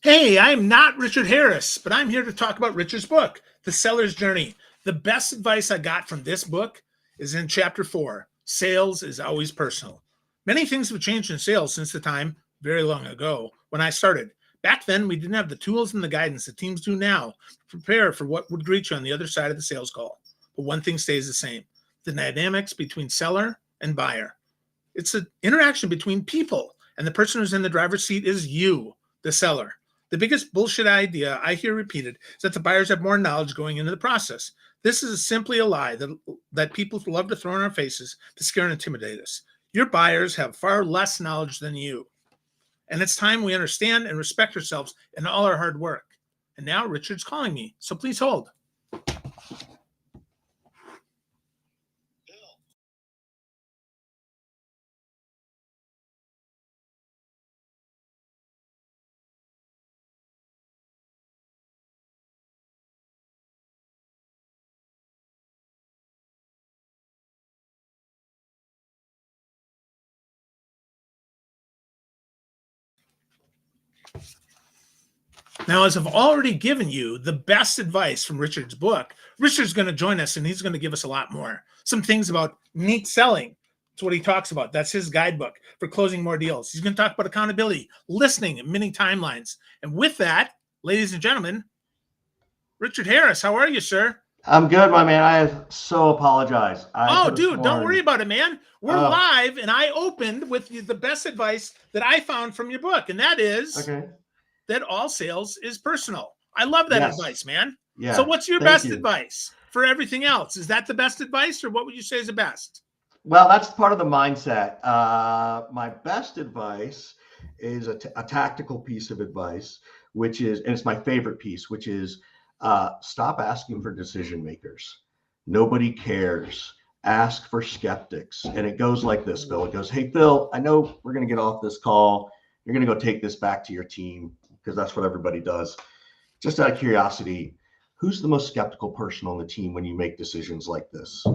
Hey, I'm not Richard Harris, but I'm here to talk about Richard's book, The Seller's Journey. The best advice I got from this book is in chapter 4. Sales is always personal. Many things have changed in sales since the time, very long ago, when I started. Back then, we didn't have the tools and the guidance that teams do now to prepare for what would greet you on the other side of the sales call. But one thing stays the same: the dynamics between seller and buyer. It's an interaction between people, and the person who's in the driver's seat is you, the seller. The biggest bullshit idea I hear repeated is that the buyers have more knowledge going into the process. This is simply a lie that people love to throw in our faces to scare and intimidate us. Your buyers have far less knowledge than you. And it's time we understand and respect ourselves in all our hard work. And now Richard's calling me, so please hold. Now, as I've already given you the best advice from Richard's book, Richard's going to join us and he's going to give us a lot more. Some things about neat selling. That's what he talks about. That's his guidebook for closing more deals. He's going to talk about accountability, listening, and mini timelines. And with that, ladies and gentlemen, Richard Harris, how are you, sir? I'm good, my man. I so apologize. I Oh, could have dude, don't worry sworn. about it, man. We're Oh, live, and I opened with the best advice that I found from your book, and that is okay. that all sales is personal. I love that Yes. advice, man. So Yeah. what's your Thank best you. advice for everything else? Is that the best advice, or what would you say is the best? Well, that's part of the mindset. My best advice is a tactical piece of advice, which is, and it's my favorite piece, which is stop asking for decision makers. Nobody cares. Ask for skeptics. And it goes like this, Phil. It goes, hey, Phil, I know we're going to get off this call. You're going to go take this back to your team because that's what everybody does. Just out of curiosity, who's the most skeptical person on the team when you make decisions like this?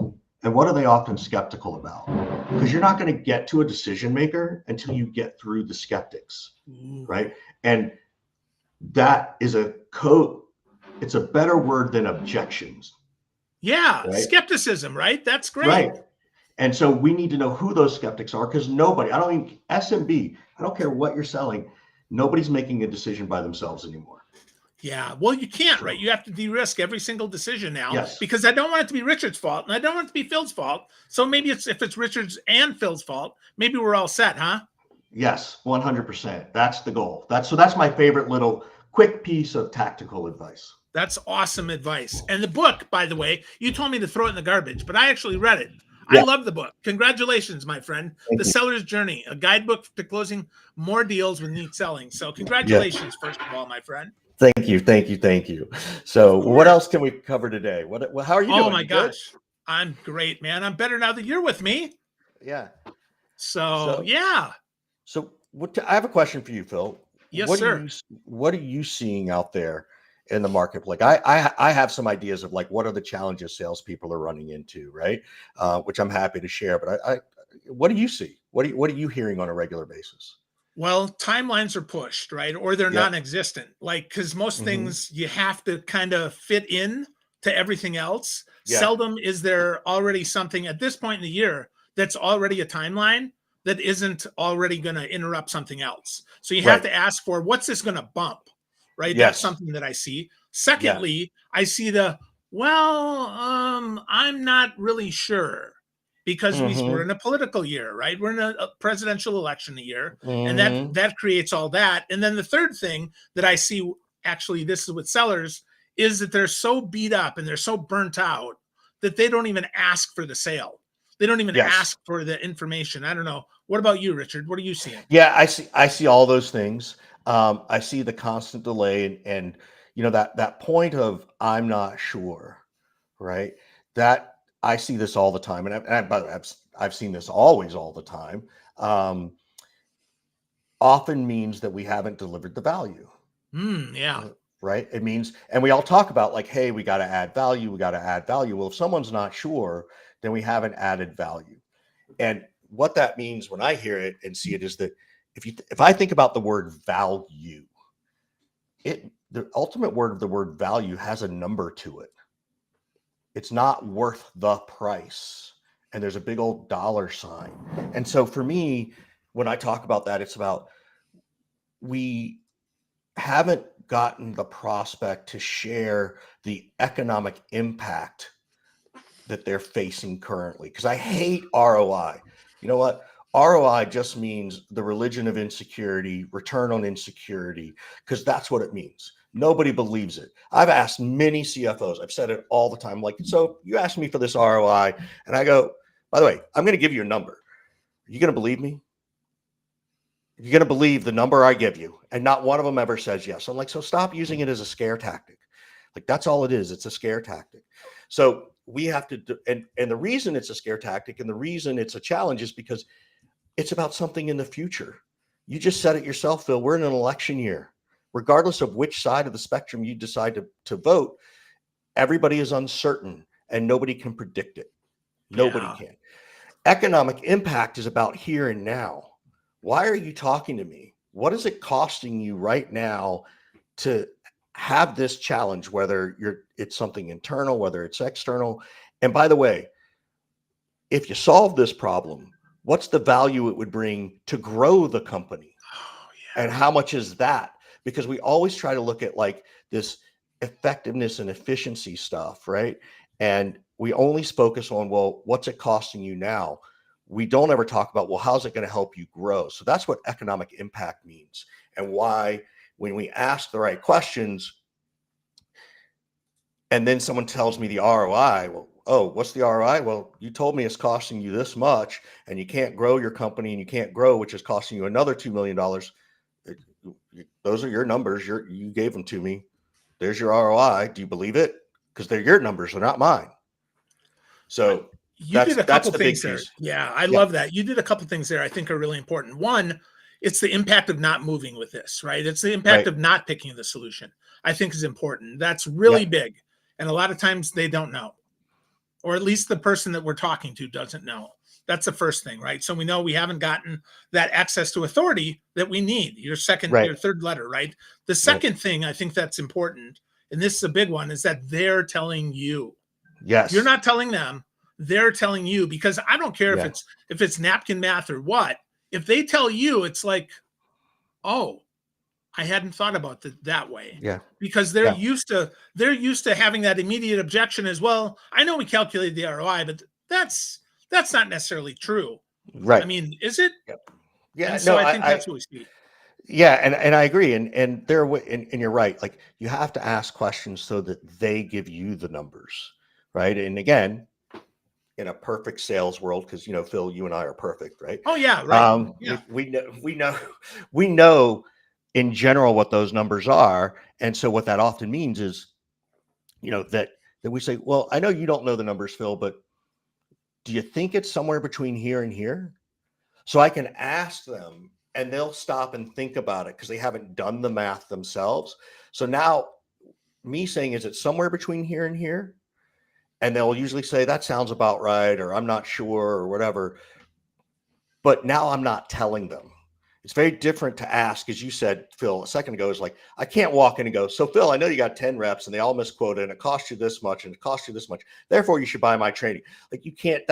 And what are they often skeptical about? Because you're not going to get to a decision maker until you get through the skeptics, right? And that is a code. It's a better word than objections, Yeah, right? skepticism, right? That's great. Right. And so we need to know who those skeptics are because nobody, I don't even, SMB, I don't care what you're selling, nobody's making a decision by themselves anymore. Yeah, well, you can't, So, right? You have to de-risk every single decision now yes. because I don't want it to be Richard's fault and I don't want it to be Phil's fault. So maybe if it's Richard's and Phil's fault, maybe we're all set, huh? Yes, 100%. That's the goal. That's my favorite little quick piece of tactical advice. That's awesome advice. And the book, by the way, you told me to throw it in the garbage, but I actually read it. I Yeah, love the book. Congratulations, my friend. thank The you. Seller's Journey, a guidebook to closing more deals with neat selling. So, Yeah, congratulations, first of all, my friend. thank you. Of So, what else course. can we cover today? How are you Oh doing? my You good? gosh. I'm great, man. I'm better now that you're with me. Yeah. So, So, yeah. I have a question for you, Phil. Yes, sir. What are you seeing out there in the marketplace? I have some ideas of like what are the challenges salespeople are running into, right? Which I'm happy to share. But what do you see? What are you hearing on a regular basis? Well, timelines are pushed, right? Or they're Yep. non-existent. Like, because most Hmm. things you have to kind of fit in to everything else. Yeah. Seldom is there already something at this point in the year that's already a timeline that isn't already going to interrupt something else. So you have Right. to ask for what's this going to bump, right? That's Yes. something that I see. Yeah. Secondly, I see I'm not really sure because we're Hmm. in a political year, right? We're in a presidential election year, and that Hmm. that creates all that. And then the third thing that I see, actually, this is with sellers, is that they're so beat up and they're so burnt out that they don't even ask for the sale. They don't even Yes. ask for the information. I don't know. What about you, Richard? What are you seeing? Yeah, I see all those things. I see the constant delay and that point of I'm not sure, right? That I see this all the time, by the way, I've seen this always all the time. Um, Often means that we haven't delivered the value, Yeah. right? It means, and we all talk about like, hey, we got to add value, we got to add value. Well, if someone's not sure, then we haven't added value. And what that means when I hear it and see it is that if I think about the word value, the ultimate word of the word value has a number to it. It's not worth the price. And there's a big old dollar sign. And so for me, when I talk about that, it's about we haven't gotten the prospect to share the economic impact that they're facing currently. Because I hate ROI. You know what? ROI just means the religion of insecurity, return on insecurity, because that's what it means. Nobody believes it. I've asked many CFOs, I've said it all the time, like, so you asked me for this ROI, and I go, by the way, I'm going to give you a number. Are you going to believe me? You're going to believe the number I give you. And not one of them ever says yes. I'm like, so stop using it as a scare tactic. Like, that's all it is. It's a scare tactic. So we have to do, and the reason it's a scare tactic and the reason it's a challenge is because it's about something in the future. You just said it yourself, Phil. We're in an election year. Regardless of which side of the spectrum you decide to vote, everybody is uncertain and nobody can predict it. Nobody can. Economic impact is about here and now. Why are you talking to me? What is it costing you right now to have this challenge, whether it's something internal, whether it's external? And by the way, if you solve this problem, what's the value it would bring to grow the company? Oh, yeah. And how much is that? Because we always try to look at like this effectiveness and efficiency stuff, right? And we only focus on, well, what's it costing you now? We don't ever talk about, well, how's it going to help you grow? So that's what economic impact means, and why when we ask the right questions and then someone tells me the ROI, well, oh, what's the ROI? Well, you told me it's costing you this much and you can't grow your company and you can't grow, which is costing you another $2 million. Those are your numbers. You gave them to me. There's your ROI. Do you believe it? Because they're your numbers. They're not mine. So you did a couple the things big there. piece. Yeah, I love that. You did a couple things there I think are really important. One, it's the impact of not moving with this, right? It's the impact of not picking the solution, I think is important. That's really big. And a lot of times they don't know, or at least the person that we're talking to doesn't know. That's the first thing, right? So we know we haven't gotten that access to authority that we need. Your third letter, right? The second thing I think that's important, and this is a big one, is that they're telling you. Yes. You're not telling them. They're telling you, because I don't care if it's napkin math or what. If they tell you, it's like, oh, I hadn't thought about it that way. Yeah. Because they're used to having that immediate objection as well. I know we calculated the ROI, but that's not necessarily true. Right. I mean, is it? Yeah. And so I think that's what we see. Yeah, and I agree, and you're right. Like, you have to ask questions so that they give you the numbers, right? And again, in a perfect sales world, because Phil, you and I are perfect, right? Oh yeah, right. We know in general what those numbers are, and so what that often means is, that we say, well, I know you don't know the numbers, Phil, but do you think it's somewhere between here and here? So I can ask them, and they'll stop and think about it because they haven't done the math themselves. So now me saying, is it somewhere between here and here? And they'll usually say, that sounds about right, or I'm not sure, or whatever. But now I'm not telling them. It's very different to ask, as you said, Phil, a second ago, is like, I can't walk in and go, so Phil, I know you got 10 reps and they all misquoted and it cost you this much and it cost you this much. Therefore, you should buy my training. Like, you can't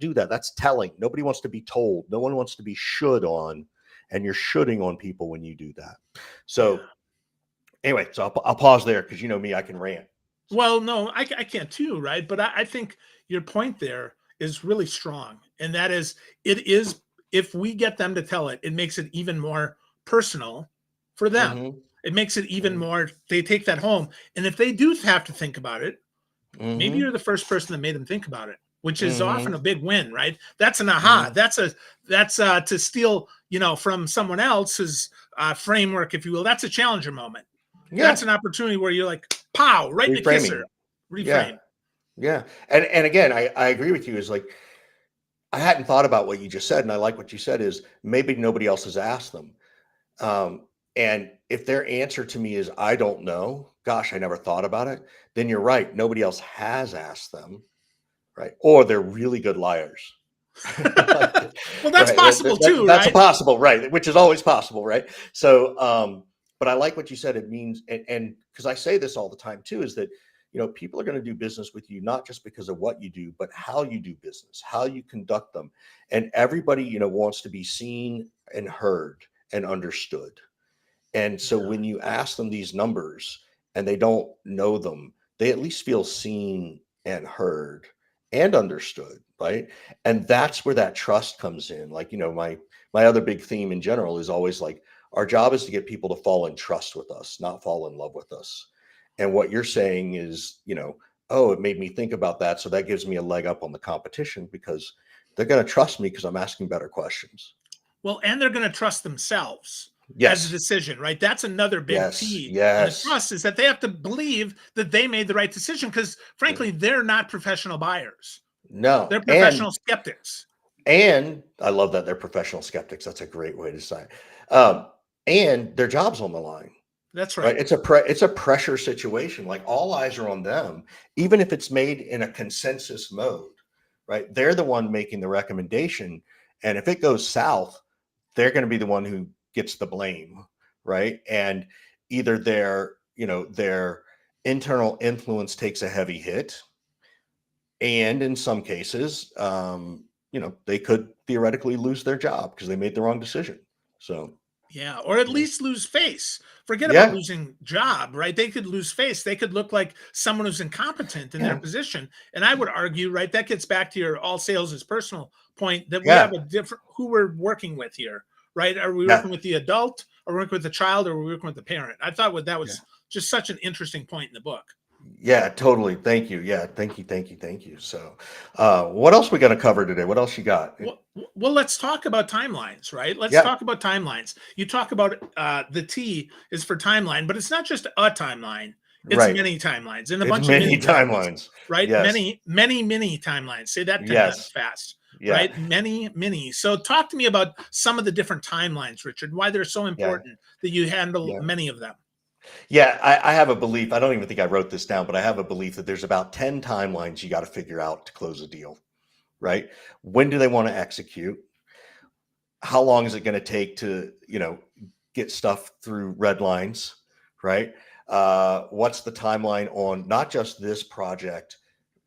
do that. That's telling. Nobody wants to be told. No one wants to be should on, and you're shoulding on people when you do that. So anyway, so I'll pause there because me, I can rant. Well, no, I can't too, right? But I think your point there is really strong. And that is, if we get them to tell it, it makes it even more personal for them. Mm-hmm. It makes it even more, they take that home. And if they do have to think about it, maybe you're the first person that made them think about it, which is often a big win, right? That's an aha. That's to steal, from someone else's framework, if you will. That's a challenger moment. Yeah. That's an opportunity where you're like, pow, right in the kisser. Reframe. Yeah. And again, I agree with you. Is like, I hadn't thought about what you just said. And I like what you said is maybe nobody else has asked them. And if their answer to me is, I don't know, gosh, I never thought about it. Then you're right. Nobody else has asked them. Right. Or they're really good liars. Well, that's possible too, that's right? possible, right? Which is always possible, right? So, but I like what you said. It means, and because I say this all the time too, is that, people are going to do business with you, not just because of what you do, but how you do business, how you conduct them. And everybody, wants to be seen and heard and understood. And so Yeah. when you ask them these numbers and they don't know them, they at least feel seen and heard and understood, right? And that's where that trust comes in. Like, my other big theme in general is always like, our job is to get people to fall in trust with us, not fall in love with us. And what you're saying is, oh, it made me think about that. So that gives me a leg up on the competition because they're going to trust me because I'm asking better questions. Well, and they're going to trust themselves as a Yes. decision, right? That's another big Yes. T in the Yes. trust, is that they have to believe that they made the right decision, because frankly, they're not professional buyers. No. They're professional skeptics. And I love that they're professional skeptics. That's a great way to say it. Um, and their job's on the line, That's right? right. It's a pressure situation. Like all eyes are on them, even if it's made in a consensus mode, right? They're the one making the recommendation. And if it goes south, they're going to be the one who gets the blame, right? And either their internal influence takes a heavy hit, and in some cases, they could theoretically lose their job because they made the wrong decision. So, Yeah, or at yeah, least lose face. Forget about yeah, losing job, right? They could lose face. They could look like someone who's incompetent in their yeah, position. And I would argue, right, that gets back to your all sales is personal point, that we have yeah, a different who we're working with here, right? Are we yeah, working with the adult, or working with the child, or are we working with the parent? I thought that yeah. was just such an interesting point in the book. Yeah, totally. Thank you. Yeah, thank you, thank you, thank you. So, what else we got to cover today? What else you got? Well, let's talk about timelines, right? Let's Yeah, talk about timelines. You talk about the T is for timeline, but it's not just a timeline. It's right. many timelines and a It's bunch of many mini timelines, timelines. right? Yes, Many, many, mini timelines. Say that 10 times yes, fast, yeah, right? Many, many. So talk to me about some of the different timelines, Richard, why they're so yeah, important that you handle yeah. many of them. Yeah, I have a belief. I don't even think I wrote this down, but I have a belief that there's about 10 timelines you got to figure out to close a deal, right? When do they want to execute? How long is it going to take to, get stuff through red lines, right? What's the timeline on not just this project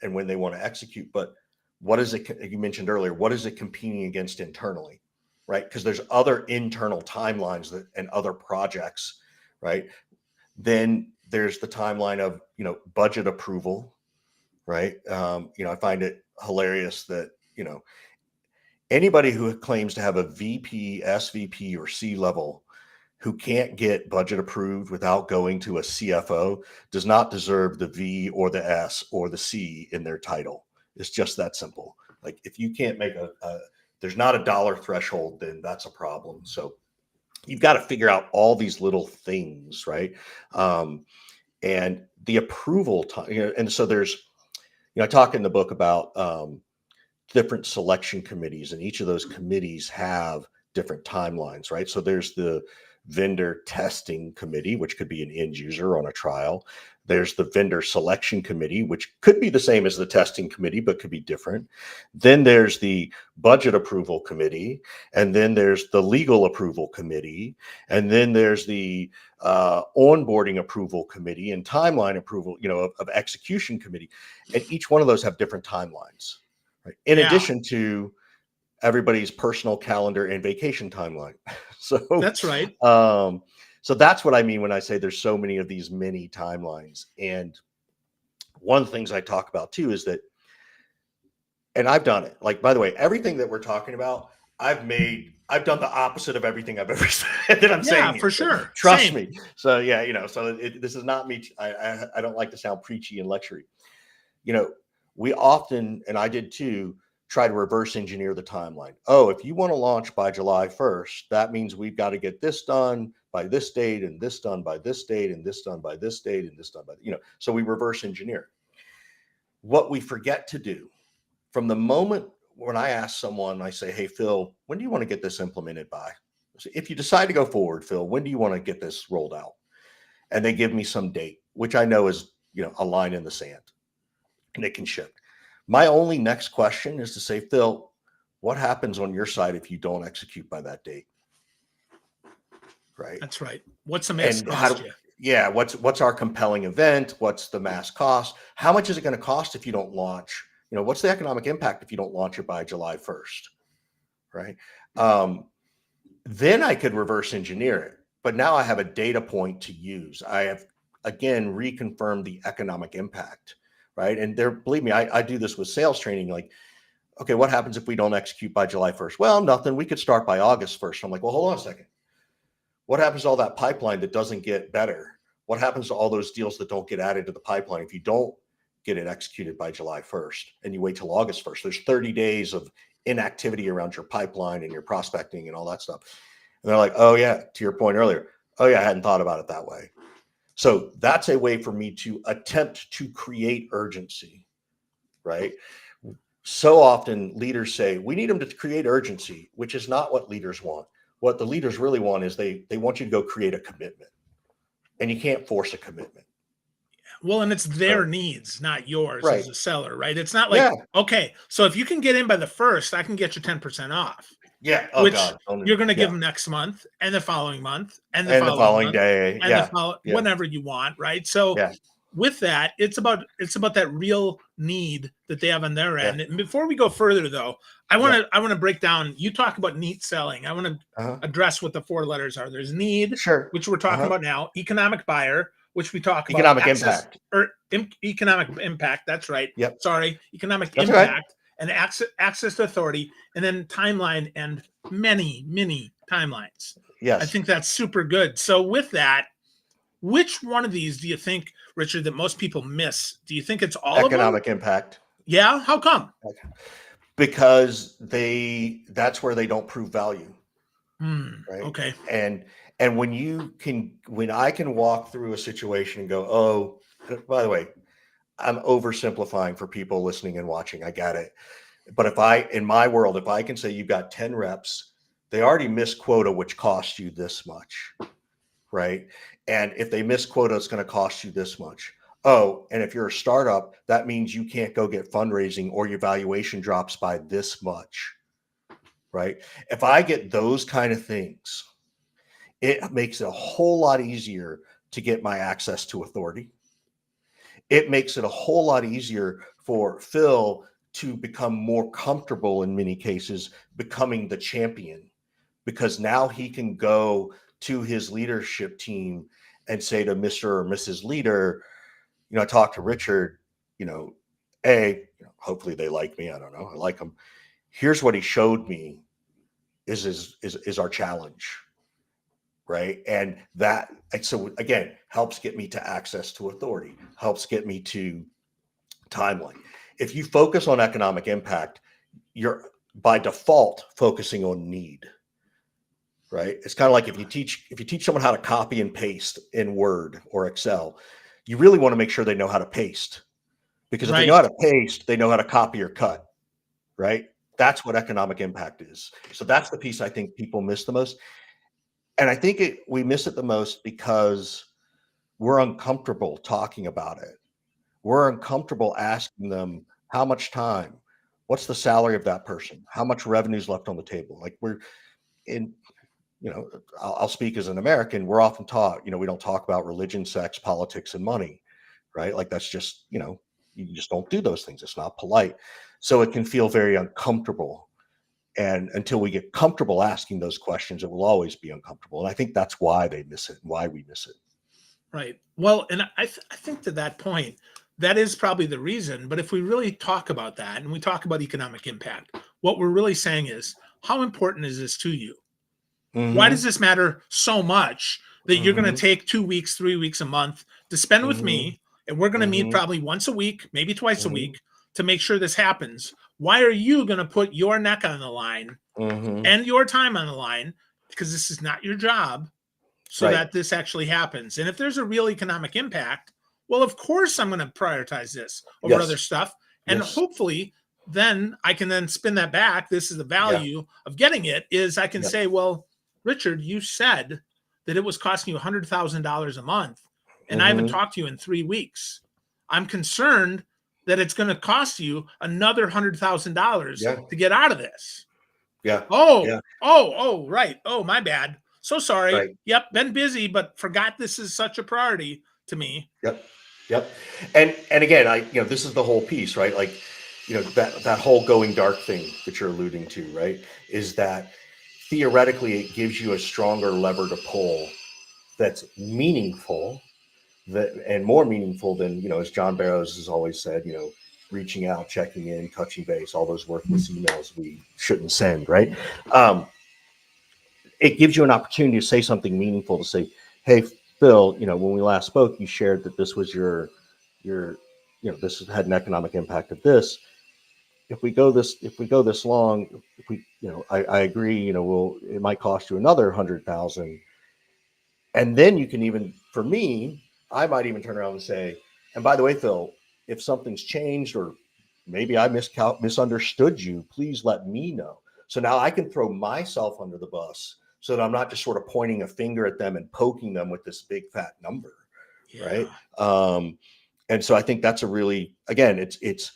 and when they want to execute, but what is it, you mentioned earlier, what is it competing against internally, right? Because there's other internal timelines and other projects, right? Then there's the timeline of, budget approval, right? I find it hilarious that, anybody who claims to have a VP, SVP, or C level who can't get budget approved without going to a CFO does not deserve the V or the S or the C in their title. It's just that simple. Like if you can't make there's not a dollar threshold, then that's a problem. So you've got to figure out all these little things, right? And the approval time, and so there's, I talk in the book about different selection committees, and each of those committees have different timelines, right? So there's the vendor testing committee, which could be an end user on a trial. There's the vendor selection committee, which could be the same as the testing committee, but could be different. Then there's the budget approval committee, and then there's the legal approval committee, and then there's the onboarding approval committee and timeline approval, of execution committee. And each one of those have different timelines. Right. In Yeah, addition to everybody's personal calendar and vacation timeline. So, that's right. so that's what I mean when I say there's so many of these mini timelines. And one of the things I talk about too is that, and I've done it. Like, by the way, everything that we're talking about, I've done the opposite of everything I've ever said that I'm Yeah, saying for here. So sure. trust Same. me. So yeah, this is not me. I don't like to sound preachy and lectury. You know, we often, and I did too, try to reverse engineer the timeline. Oh, if you want to launch by July 1st, that means we've got to get this done by this date, and this done by this date, and this done by this date, and this done by, so we reverse engineer. What we forget to do from the moment when I ask someone, I say, hey, Phil, when do you want to get this implemented by? So if you decide to go forward, Phil, when do you want to get this rolled out? And they give me some date, which I know is, a line in the sand, and it can shift. My only next question is to say, Phil, what happens on your side if you don't execute by that date? Right. That's right. What's the mass And how cost do, you? yeah, what's our compelling event? What's the mass cost? How much is it going to cost if you don't launch? What's the economic impact if you don't launch it by July 1st? Right. Then I could reverse engineer it. But now I have a data point to use. I have, again, reconfirmed the economic impact. Right. And there, believe me, I do this with sales training. Like, okay, what happens if we don't execute by July 1st? Well, nothing. We could start by August 1st. I'm like, well, hold on a second. What happens to all that pipeline that doesn't get better? What happens to all those deals that don't get added to the pipeline if you don't get it executed by July 1st and you wait till August 1st? There's 30 days of inactivity around your pipeline and your prospecting and all that stuff. And they're like, oh, yeah, to your point earlier. Oh, yeah, I hadn't thought about it that way. So that's a way for me to attempt to create urgency, right? So often leaders say, we need them to create urgency, which is not what leaders want. What the leaders really want is they want you to go create a commitment, and you can't force a commitment. Well, and it's their So, needs, not yours right. as a seller, right? It's not like, Yeah. okay, so if you can get in by the 1st, I can get you 10% off. Yeah. Oh, Which God. you're going to give Yeah. them next month and the following month and the And the following following month day. and the Yeah. follow Yeah. whenever you want, right? So Yeah. with that, it's about that real need that they have on their Yeah. end. And before we go further, though, I want to break down. You talk about neat selling. I want to address what the 4 letters are. There's need, Sure. which we're talking about now. Economic buyer, which we talk about. Economic impact. Or economic impact. That's right. Yep. Sorry, economic That's impact. right. And access to authority, and then timeline and many timelines. Yes. I think that's super good. So with that, which one of these do you think, Richard, that most people miss? Do you think it's all economic of them? impact? Yeah. How come? Because that's where they don't prove value. Right. Okay. And when I can walk through a situation and go, oh, by the way, I'm oversimplifying for people listening and watching. I got it. But in my world, if I can say you've got 10 reps, they already missed quota, which cost you this much. Right. And if they miss quota, it's going to cost you this much. Oh, and if you're a startup, that means you can't go get fundraising or your valuation drops by this much. Right. If I get those kind of things, it makes it a whole lot easier to get my access to authority. It makes it a whole lot easier for Phil to become more comfortable in many cases becoming the champion, because now he can go to his leadership team and say to Mr. or Mrs. Leader, I talked to Richard, hopefully they like me. I don't know. I like him. Here's what he showed me is our challenge. Right. And so again, helps get me to access to authority, helps get me to timeline. If you focus on economic impact, you're by default focusing on need. Right. It's kind of like if you teach someone how to copy and paste in Word or Excel, you really want to make sure they know how to paste, because if they know how to paste, they know how to copy or cut. Right. That's what economic impact is. So that's the piece I think people miss the most. And I think we miss it the most because we're uncomfortable talking about it. We're uncomfortable asking them how much time, what's the salary of that person, how much revenue is left on the table. Like I'll speak as an American. We're often taught, we don't talk about religion, sex, politics, and money, right? Like that's just, you just don't do those things. It's not polite. So it can feel very uncomfortable. And until we get comfortable asking those questions, it will always be uncomfortable. And I think that's why they miss it and why we miss it. Right. Well, and I think to that point, that is probably the reason. But if we really talk about that and we talk about economic impact, what we're really saying is, how important is this to you? Mm-hmm. Why does this matter so much that you're going to take 2 weeks, 3 weeks, a month to spend with me? And we're going to meet probably once a week, maybe twice a week to make sure this happens. Why are you going to put your neck on the line and your time on the line? Because this is not your job, so that this actually happens. And if there's a real economic impact, well, of course I'm going to prioritize this over other stuff. And hopefully then I can then spin that back. This is the value of getting it, is I can say, well, Richard, you said that it was costing you $100,000 a month, and I haven't talked to you in 3 weeks. I'm concerned that it's going to cost you another $100,000 to get out of this. Yeah. Oh, right. Oh, my bad. So sorry. Right. Yep, been busy, but forgot this is such a priority to me. Yep. Yep. And again, this is the whole piece, right? Like, that whole going dark thing that you're alluding to, right? Is that theoretically it gives you a stronger lever to pull that's meaningful, and more meaningful than, as John Barrows has always said, reaching out, checking in, touching base, all those worthless emails we shouldn't send, right? It gives you an opportunity to say something meaningful, to say, hey, Phil, when we last spoke, you shared that this was your, this had an economic impact of this. If we go this long, if we, I agree, it might cost you another 100,000. And then you can even, for me, I might even turn around and say, and by the way, Phil, if something's changed or maybe I misunderstood you, please let me know. So now I can throw myself under the bus so that I'm not just sort of pointing a finger at them and poking them with this big fat number. Yeah. Right. And so I think that's a really, again, it's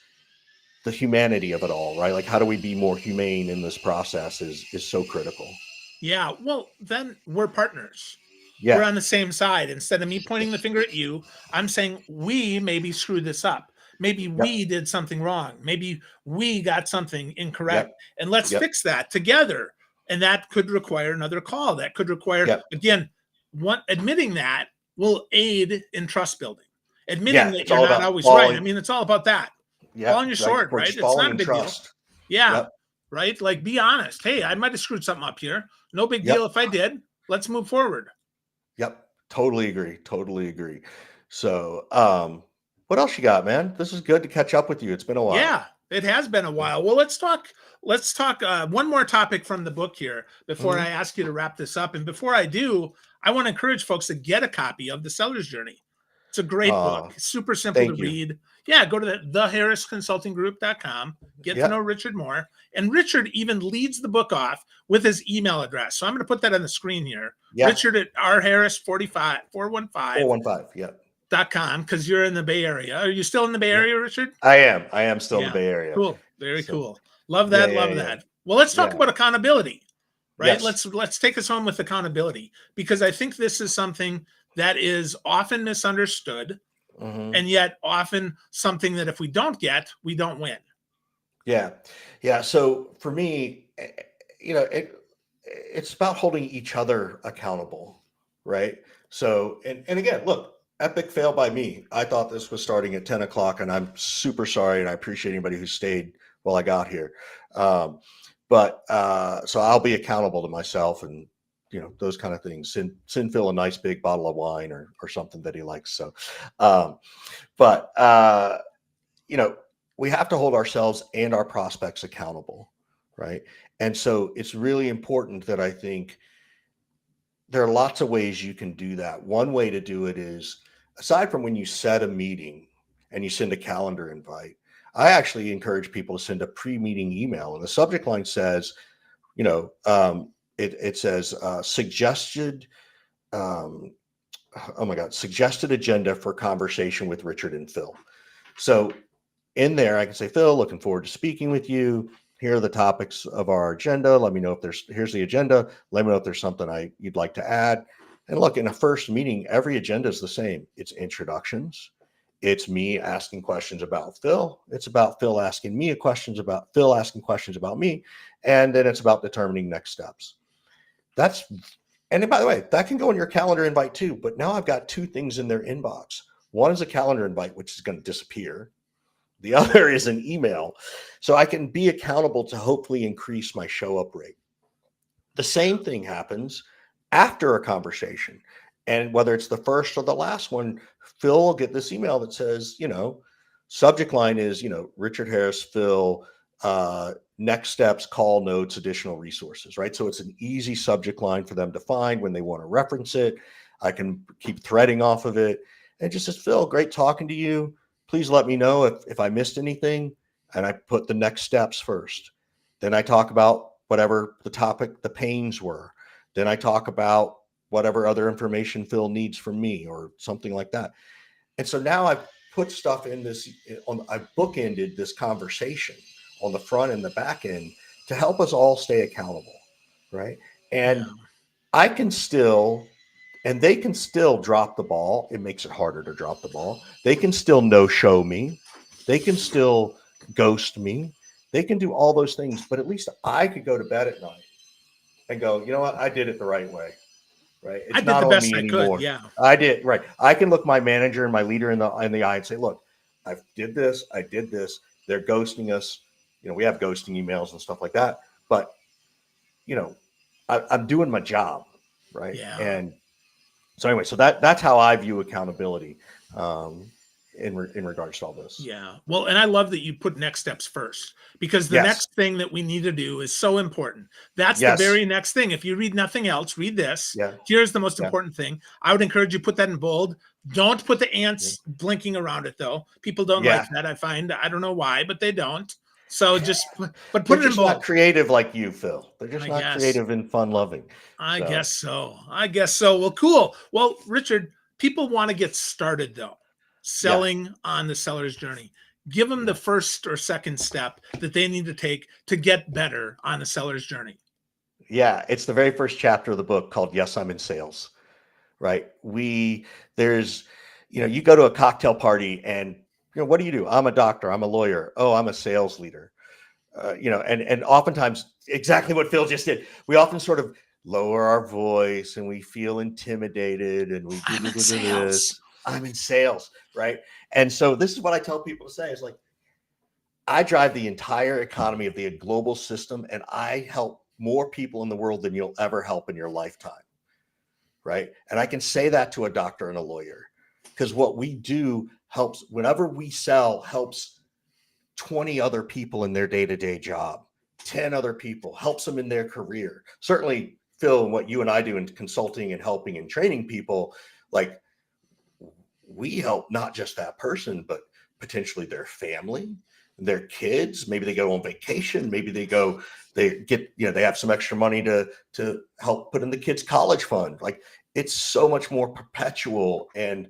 the humanity of it all, right? Like, how do we be more humane in this process is so critical. Yeah. Well, then we're partners. Yeah. We're on the same side. Instead of me pointing the finger at you, I'm saying we maybe screwed this up. Maybe we did something wrong. Maybe we got something incorrect. And let's fix that together. And that could require another call. That could require, again, admitting that will aid in trust building. Admitting that you're not always right. I mean, it's all about that. Falling your sword, right? It's not a big deal. Yeah. Right? Like, be honest. Hey, I might have screwed something up here. No big deal if I did. Let's move forward. Yep. Totally agree. So, what else you got, man? This is good to catch up with you. It's been a while. Yeah, it has been a while. Well, let's talk one more topic from the book here before I ask you to wrap this up. And before I do, I want to encourage folks to get a copy of The Seller's Journey. It's a great book. It's super simple to read. Yeah, go to theharrisconsultinggroup.com. Get to know Richard more. And Richard even leads the book off with his email address. So I'm going to put that on the screen here. Richard at rharris415. .com, because you're in the Bay Area. Are you still in the Bay Area, Richard? I am still in the Bay Area. Cool. Very cool. Love that. Love that. Well, let's talk about accountability, right? Let's take us home with accountability, because I think this is something that is often misunderstood, and yet often something that if we don't get, we don't win. Yeah. So for me, it's about holding each other accountable, right? So, and again, look, epic fail by me. I thought this was starting at 10 o'clock, and I'm super sorry, and I appreciate anybody who stayed while I got here. So I'll be accountable to myself, and those kind of things. Send Phil a nice big bottle of wine or something that he likes. So, we have to hold ourselves and our prospects accountable, right? And so it's really important that I think there are lots of ways you can do that. One way to do it is, aside from when you set a meeting and you send a calendar invite, I actually encourage people to send a pre-meeting email. And the subject line says, it says suggested, suggested agenda for conversation with Richard and Phil. So in there, I can say, Phil, looking forward to speaking with you. Here are the topics of our agenda. Let me know if here's the agenda. Let me know if there's something you'd like to add. And look, in a first meeting, every agenda is the same. It's introductions. It's me asking questions about Phil. It's about Phil asking me questions about Phil asking questions about me. And then it's about determining next steps. And by the way, that can go in your calendar invite too. But now I've got two things in their inbox. One is a calendar invite, which is going to disappear. The other is an email. So I can be accountable to hopefully increase my show up rate. The same thing happens after a conversation. And whether it's the first or the last one, Phil will get this email that says, subject line is, Richard Harris, Phil, next steps, call notes, additional resources, right? So it's an easy subject line for them to find when they want to reference it. I can keep threading off of it. And it just says, Phil, great talking to you. Please let me know if I missed anything. And I put the next steps first. Then I talk about whatever the topic, the pains were. Then I talk about whatever other information Phil needs from me or something like that. And so now I've put stuff in this, I've bookended this conversation on the front and the back end to help us all stay accountable, right? And I can still, and they can still drop the ball. It makes it harder to drop the ball. They can still no show me. They can still ghost me. They can do all those things, but at least I could go to bed at night and go, you know what? I did it the right way. Right. I It's did not the on best me I could. anymore. Yeah. I did right. I can look my manager and my leader in the eye and say, look, I did this. I did this. They're ghosting us. You know, we have ghosting emails and stuff like that. But, you know, I'm doing my job. Right. Yeah. And so anyway, so that's how I view accountability in regards to all this. Yeah. Well, and I love that you put next steps first, because the Yes. next thing that we need to do is so important. That's the Yes. very next thing. If you read nothing else, read this. Yeah. Here's the most Yeah. important thing. I would encourage you to put that in bold. Don't put the Yeah. ants blinking around it, though. People don't Yeah. like that. I find, I don't know why, but they don't. So just but They're put it in just not bold. creative like you, Phil. They're just I not guess. creative and fun loving. I So guess so. I guess so. Well, cool. Well, Richard, people want to get started though, yeah. selling on the seller's journey. Give them Yeah. the first or second step that they need to take to get better on the seller's journey. Yeah, it's the very first chapter of the book called Yes, I'm in Sales, right? There's, you go to a cocktail party and, what do? I'm a doctor. I'm a lawyer. Oh, I'm a sales leader. And oftentimes exactly what Phil just did. We often sort of lower our voice and we feel intimidated and we I'm in do sales. this. I'm in sales, right? And so this is what I tell people to say is like, I drive the entire economy of the global system and I help more people in the world than you'll ever help in your lifetime. Right. And I can say that to a doctor and a lawyer because what we do helps whenever we sell helps 20 other people in their day-to-day job, 10 other people, helps them in their career. Certainly, Phil, and what you and I do in consulting and helping and training people, like we help not just that person, but potentially their family, their kids. Maybe they go on vacation. Maybe they get, they have some extra money to help put in the kids' college fund. Like it's so much more perpetual and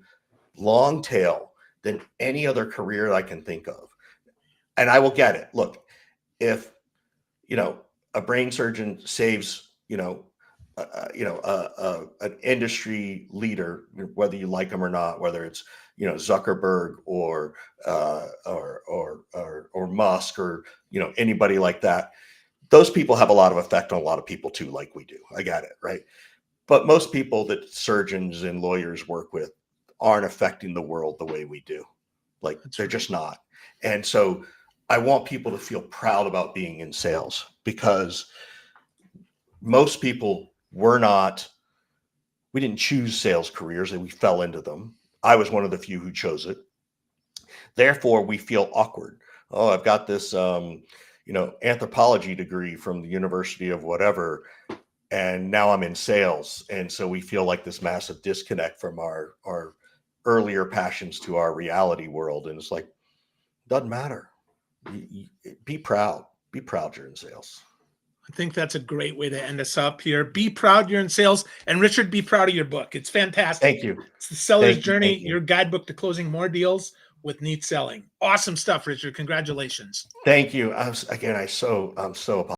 long tail than any other career I can think of. And I will get it. Look, if, a brain surgeon saves, an industry leader, whether you like them or not, whether it's Zuckerberg or Musk or anybody like that. Those people have a lot of effect on a lot of people too, like we do. I got it, right? But most people that surgeons and lawyers work with aren't affecting the world the way we do. Like they're just not. And so I want people to feel proud about being in sales because most people we didn't choose sales careers and we fell into them. I was one of the few who chose it. Therefore, we feel awkward. Oh, I've got this, anthropology degree from the University of whatever, and now I'm in sales. And so we feel like this massive disconnect from our earlier passions to our reality world. And it's like, doesn't matter. Be proud. Be proud you're in sales. I think that's a great way to end us up here. Be proud you're in sales. And Richard, be proud of your book. It's fantastic. Thank you. It's The Seller's Thank you. Journey, Thank you. your guidebook to closing more deals with N.E.A.T selling. Awesome stuff, Richard. Congratulations. Thank you. I'm so